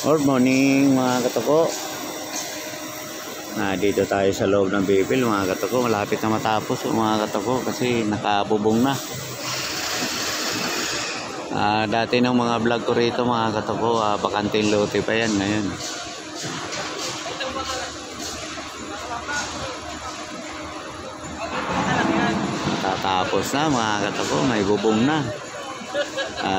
Good morning mga katoko. Dito tayo sa loob ng Bipil mga katoko. Malapit na matapos mga katoko kasi nakabubong na. Dati ng mga vlog ko rito mga katoko, bakanting lote pa yan ngayon. Tatapos na mga katoko, may bubong na.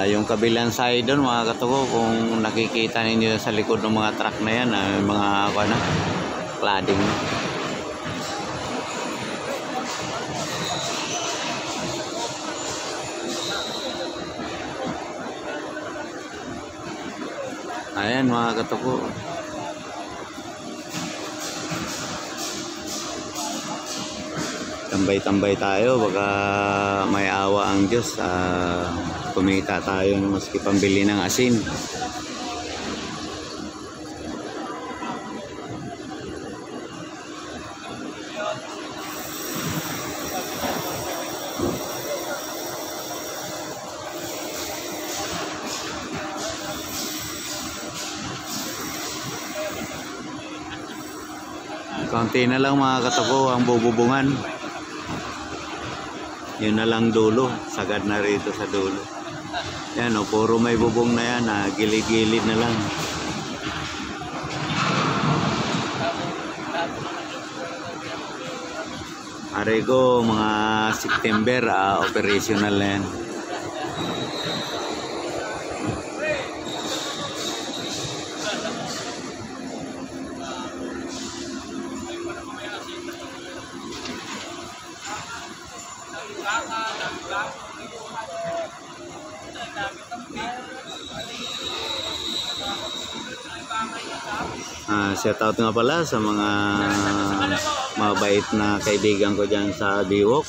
Yung kabilang side doon mga katoko, kung nakikita ninyo sa likod ng mga truck na yan, mga cladding na. Ayan mga katoko. Tambay-tambay tayo, baka may awa ang Diyos. Kumita tayo maski pambili ng asin. Kaunti na lang mga katoko ang bububungan. Yun na lang dulo, sagad na rito sa dulo. Yan puro may bubong na yan, gilid-gilid na lang. Arego, mga September, operational na yan. Shout out nga pala sa mga mabait na kaibigan ko dyan sa Biwok.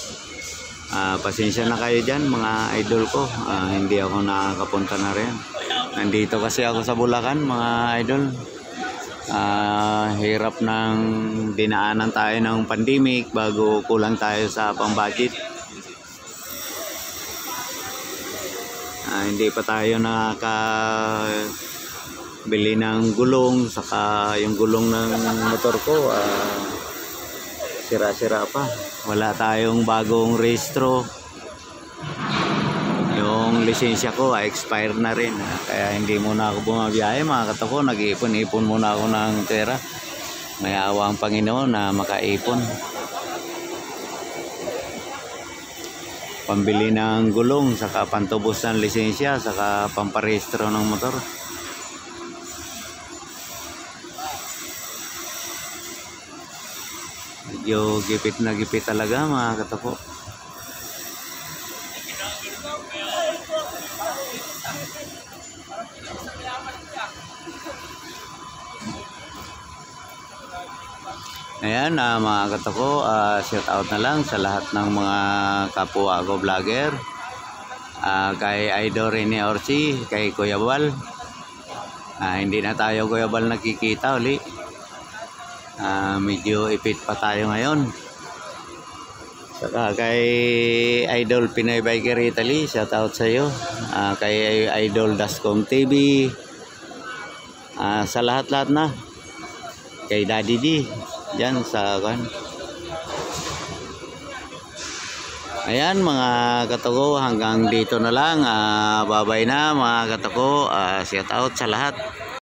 Pasensya na kayo dyan mga idol ko, hindi ako nakakapunta na rin. Nandito kasi ako sa Bulacan mga idol. Hirap ng dinaanan tayo ng pandemic bago kulang tayo sa pang-budget. Hindi pa tayo bili ng gulong, saka yung gulong ng motor ko sira-sira pa. Wala tayong bagong rehistro. Yung lisensya ko expire na rin, kaya hindi muna ako bumabiyahe mga katoko. Nag-iipon-ipon muna ako ng pera. May awa ang Panginoon na makaipon. Pambili ng gulong, saka pantubos ng lisensya, saka pamparehistro ng motor. Medyo gipit na gipit talaga mga katoko. Ayan mga katoko, shout out na lang sa lahat ng mga kapwa ko vlogger. Kay Idol Rene Orsi, kay Kuya Bal. Hindi na tayo Kuya Bal nakikita uli. Medyo ipit pa tayo ngayon. Saka kay Idol Pinoy Biker Italy, shout out sa iyo. Kay Idol Dascom TV. Sa lahat-lahat na. Kay Daddy D diyan sa Ayan mga katoko, hanggang dito na lang. Bye-bye na mga katoko. Shout out sa lahat.